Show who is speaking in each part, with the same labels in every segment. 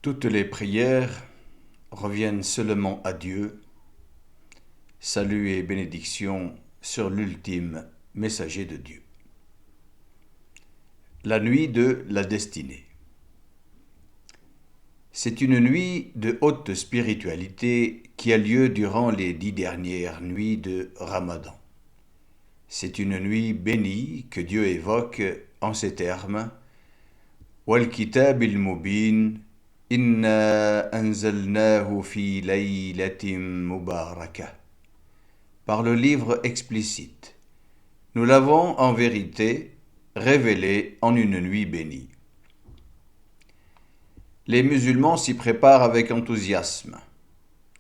Speaker 1: Toutes les prières reviennent seulement à Dieu. Salut et bénédiction sur l'ultime messager de Dieu. La nuit de la destinée. C'est une nuit de haute spiritualité qui a lieu durant les 10 dernières nuits de Ramadan. C'est une nuit bénie que Dieu évoque en ces termes « Wal kitab il-mubin » Inna anzalnahu fi laylatin mubarakah. Par le livre explicite, nous l'avons en vérité révélé en une nuit bénie. Les musulmans s'y préparent avec enthousiasme.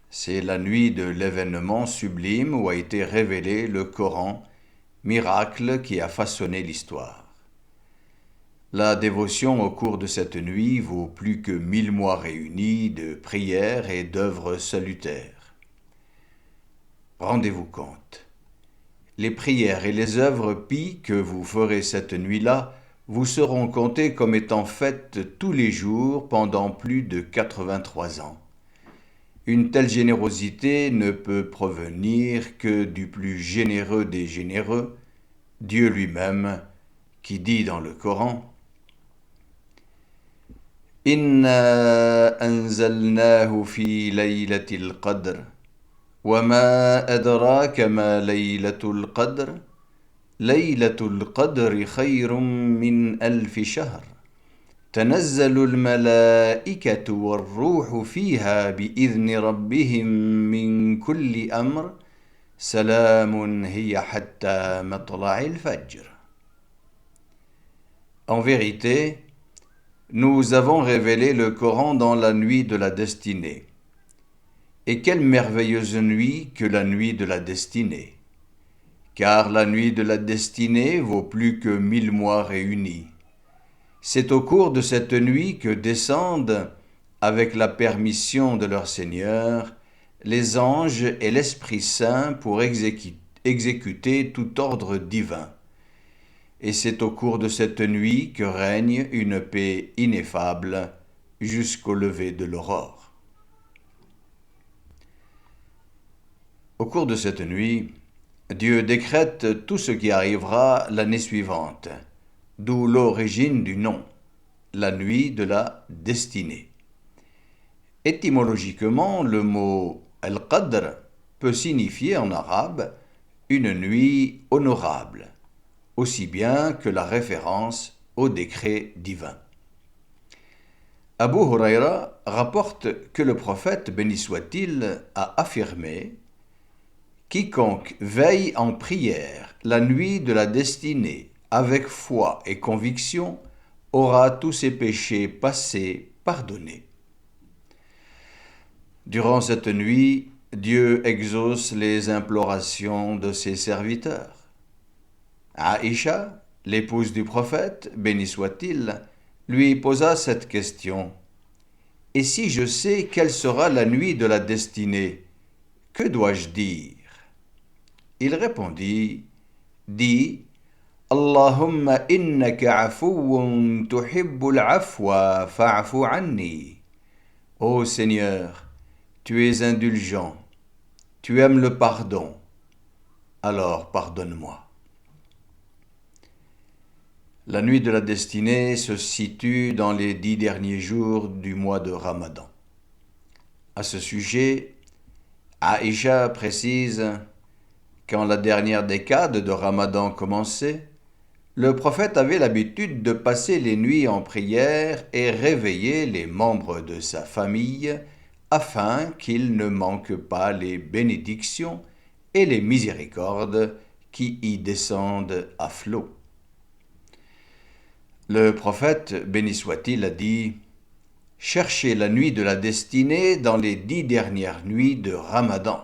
Speaker 1: C'est la nuit de l'événement sublime où a été révélé le Coran, miracle qui a façonné l'histoire. La dévotion au cours de cette nuit vaut plus que 1000 mois réunis de prières et d'œuvres salutaires. Rendez-vous compte, les prières et les œuvres pies que vous ferez cette nuit-là vous seront comptées comme étant faites tous les jours pendant plus de 83 ans. Une telle générosité ne peut provenir que du plus généreux des généreux, Dieu lui-même, qui dit dans le Coran « Inna anzalnahu fi laylatil qadr, wa ma adraka ma laylatul qadr, laylatul qadri khayrum min alfi shahr, tanazzalul malaikatu wal ruhu fiha bi'idhni rabbihim min kulli amr, salamun hiya hatta matla'il fajr. » En vérité, nous avons révélé le Coran dans la nuit de la destinée. Et quelle merveilleuse nuit que la nuit de la destinée! Car la nuit de la destinée vaut plus que 1000 mois réunis. C'est au cours de cette nuit que descendent, avec la permission de leur Seigneur, les anges et l'Esprit Saint pour exécuter tout ordre divin. Et c'est au cours de cette nuit que règne une paix ineffable jusqu'au lever de l'aurore. Au cours de cette nuit, Dieu décrète tout ce qui arrivera l'année suivante, d'où l'origine du nom, la nuit de la destinée. Étymologiquement, le mot al-Qadr peut signifier en arabe une nuit honorable, aussi bien que la référence au décret divin. Abu Huraira rapporte que le prophète, béni soit-il, a affirmé « Quiconque veille en prière la nuit de la destinée avec foi et conviction aura tous ses péchés passés pardonnés. » Durant cette nuit, Dieu exauce les implorations de ses serviteurs. Aïcha, l'épouse du prophète, béni soit-il, lui posa cette question. « Et si je sais quelle sera la nuit de la destinée, que dois-je dire ?» Il répondit, « Dis, Allahumma innaka afuwun tuhibbul afwa fa'fu anni. » Ô Seigneur, tu es indulgent, tu aimes le pardon, alors pardonne-moi. La nuit de la destinée se situe dans les 10 derniers jours du mois de Ramadan. À ce sujet, Aïcha précise « Quand la dernière décade de Ramadan commençait, le prophète avait l'habitude de passer les nuits en prière et réveiller les membres de sa famille afin qu'ils ne manquent pas les bénédictions et les miséricordes qui y descendent à flot. » Le prophète, béni soit-il, a dit « Cherchez la nuit de la destinée dans les 10 dernières nuits de Ramadan. »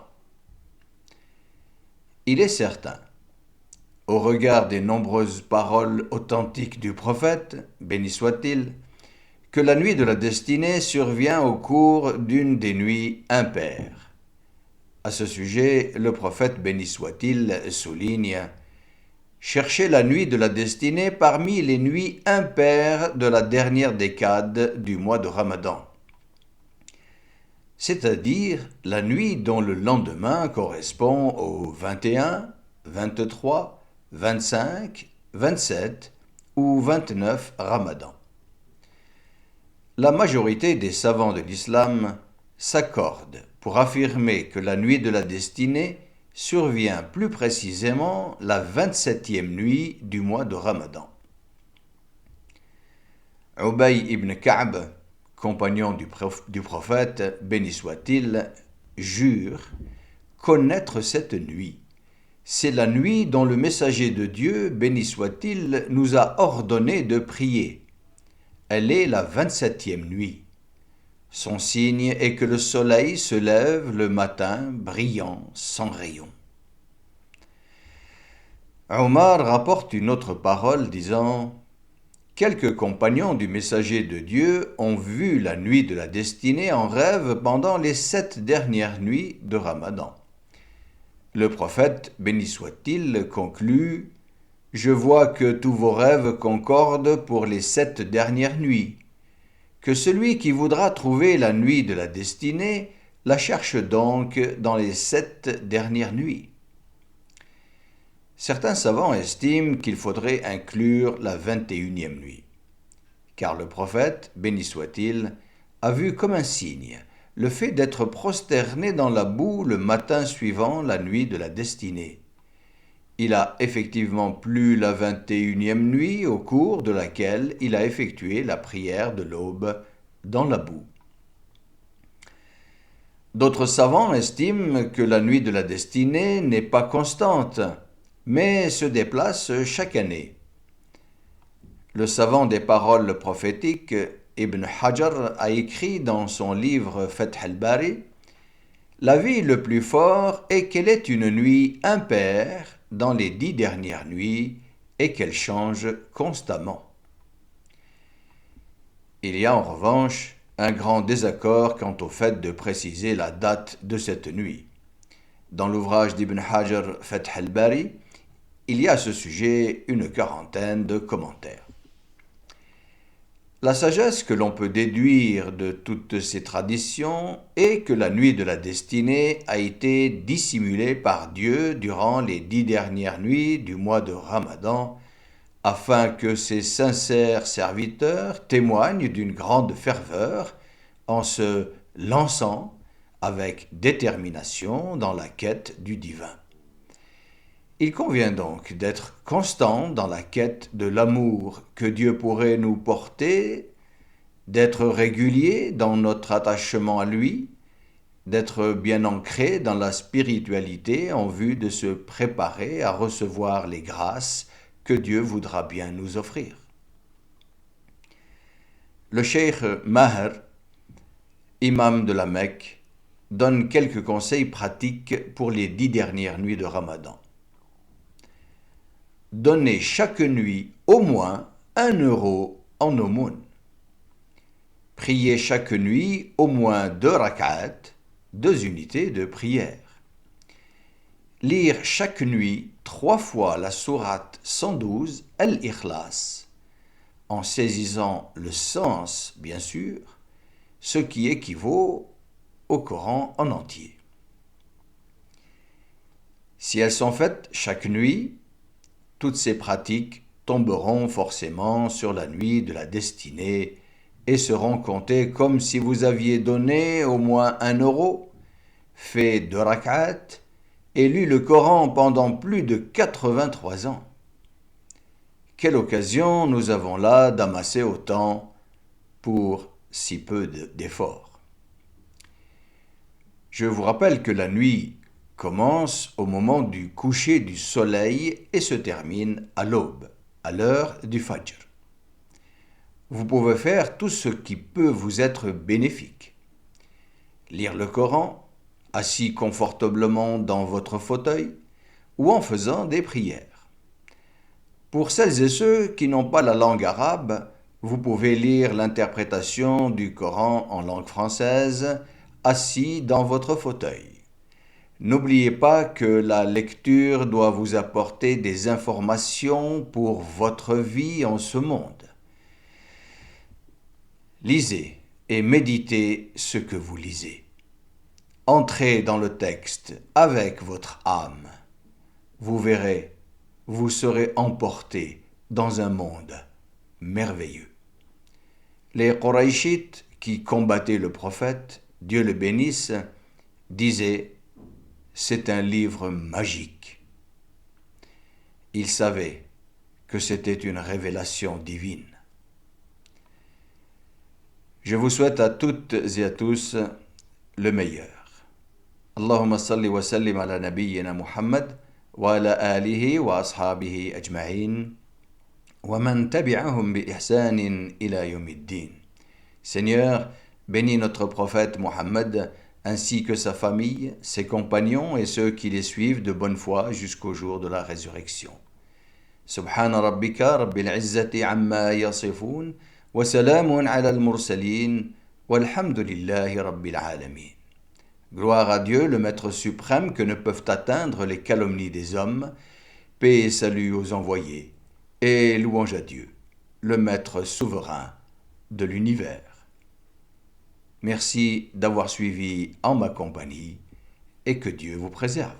Speaker 1: Il est certain, au regard des nombreuses paroles authentiques du prophète, béni soit-il, que la nuit de la destinée survient au cours d'une des nuits impaires. À ce sujet, le prophète, béni soit-il, souligne « Cherchez la nuit de la destinée parmi les nuits impaires de la dernière décade du mois de Ramadan. » c'est-à-dire la nuit dont le lendemain correspond au 21, 23, 25, 27 ou 29 Ramadan. La majorité des savants de l'islam s'accordent pour affirmer que la nuit de la destinée survient plus précisément la 27e nuit du mois de Ramadan. Ubay ibn Ka'b, compagnon du prophète, béni soit-il, jure connaître cette nuit. C'est la nuit dont le messager de Dieu, béni soit-il, nous a ordonné de prier. Elle est la 27e nuit. Son signe est que le soleil se lève le matin brillant sans rayon. Omar rapporte une autre parole disant « Quelques compagnons du messager de Dieu ont vu la nuit de la destinée en rêve pendant les 7 dernières nuits de Ramadan. Le prophète, béni soit-il, conclut « Je vois que tous vos rêves concordent pour les 7 dernières nuits. Que celui qui voudra trouver la nuit de la destinée la cherche donc dans les 7 dernières nuits. » Certains savants estiment qu'il faudrait inclure la 21e nuit, car le prophète, béni soit-il, a vu comme un signe le fait d'être prosterné dans la boue le matin suivant la nuit de la destinée. Il a effectivement plu la 21e nuit au cours de laquelle il a effectué la prière de l'aube dans la boue. D'autres savants estiment que la nuit de la destinée n'est pas constante, mais se déplace chaque année. Le savant des paroles prophétiques, Ibn Hajar, a écrit dans son livre Fath al-Bari « L'avis le plus fort est qu'elle est une nuit impaire dans les 10 dernières nuits et qu'elle change constamment. » Il y a en revanche un grand désaccord quant au fait de préciser la date de cette nuit. Dans l'ouvrage d'Ibn Hajar Fath al-Bari, il y a à ce sujet une quarantaine de commentaires. La sagesse que l'on peut déduire de toutes ces traditions est que la nuit de la destinée a été dissimulée par Dieu durant les 10 dernières nuits du mois de Ramadan, afin que ses sincères serviteurs témoignent d'une grande ferveur en se lançant avec détermination dans la quête du divin. Il convient donc d'être constant dans la quête de l'amour que Dieu pourrait nous porter, d'être régulier dans notre attachement à lui, d'être bien ancré dans la spiritualité en vue de se préparer à recevoir les grâces que Dieu voudra bien nous offrir. Le cheikh Maher, imam de la Mecque, donne quelques conseils pratiques pour les 10 dernières nuits de Ramadan. Donnez chaque nuit au moins 1 euro en aumône. Priez chaque nuit au moins 2 rak'at, 2 unités de prière. Lire chaque nuit 3 fois la sourate 112 Al-Ikhlas, en saisissant le sens, bien sûr, ce qui équivaut au Coran en entier. Si elles sont faites chaque nuit, toutes ces pratiques tomberont forcément sur la nuit de la destinée et seront comptées comme si vous aviez donné au moins 1 euro, fait 2 rak'at et lu le Coran pendant plus de 83 ans. Quelle occasion nous avons là d'amasser autant pour si peu d'efforts. Je vous rappelle que la nuit commence au moment du coucher du soleil et se termine à l'aube, à l'heure du Fajr. Vous pouvez faire tout ce qui peut vous être bénéfique. Lire le Coran, assis confortablement dans votre fauteuil ou en faisant des prières. Pour celles et ceux qui n'ont pas la langue arabe, vous pouvez lire l'interprétation du Coran en langue française, assis dans votre fauteuil. N'oubliez pas que la lecture doit vous apporter des informations pour votre vie en ce monde. Lisez et méditez ce que vous lisez. Entrez dans le texte avec votre âme. Vous verrez, vous serez emportés dans un monde merveilleux. Les Qurayshites qui combattaient le prophète, Dieu le bénisse, disaient « c'est un livre magique ». Ils savaient que c'était une révélation divine. Je vous souhaite à toutes et à tous le meilleur. Allahumma salli wa sallim ala nabiyyina Muhammad wa ala alihi wa ashabihi ajma'in wa man tabi'ahum bi ihsanin ila yawmiddin. Seigneur, bénis notre prophète Mohammed ainsi que sa famille, ses compagnons et ceux qui les suivent de bonne foi jusqu'au jour de la résurrection. Subhana rabbika rabbil izzati amma yasifun wa salamun ala al-mursalin walhamdulillahi rabbil alamin. Gloire à Dieu, le Maître suprême, que ne peuvent atteindre les calomnies des hommes, paix et salut aux envoyés, et louange à Dieu, le Maître souverain de l'univers. Merci d'avoir suivi en ma compagnie, et que Dieu vous préserve.